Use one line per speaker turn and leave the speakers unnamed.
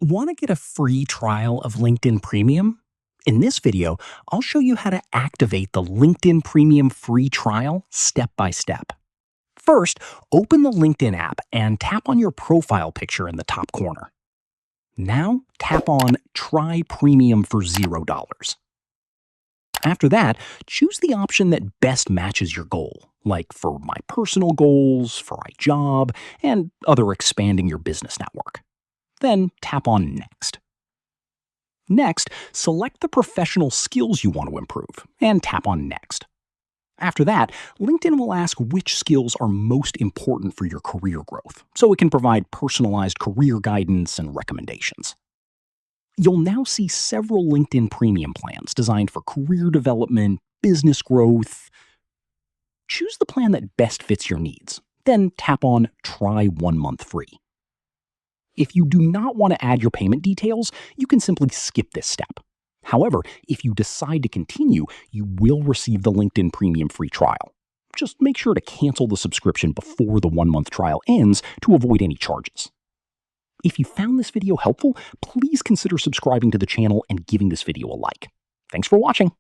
Want to get a free trial of LinkedIn Premium? In this video, I'll show you how to activate the LinkedIn Premium free trial step by step. First, open the LinkedIn app and tap on your profile picture in the top corner. Now, tap on Try Premium for $0. After that, choose the option that best matches your goal, like for My Personal Goals, for iJob, and other expanding your business network. Then tap on Next. Next, select the professional skills you want to improve and tap on Next. After that, LinkedIn will ask which skills are most important for your career growth, so it can provide personalized career guidance and recommendations. You'll now see several LinkedIn Premium plans designed for career development, business growth. Choose the plan that best fits your needs, then tap on Try 1 month free. If you do not want to add your payment details, you can simply skip this step. However, if you decide to continue, you will receive the LinkedIn Premium free trial. Just make sure to cancel the subscription before the 1 month trial ends to avoid any charges. If you found this video helpful, please consider subscribing to the channel and giving this video a like. Thanks for watching.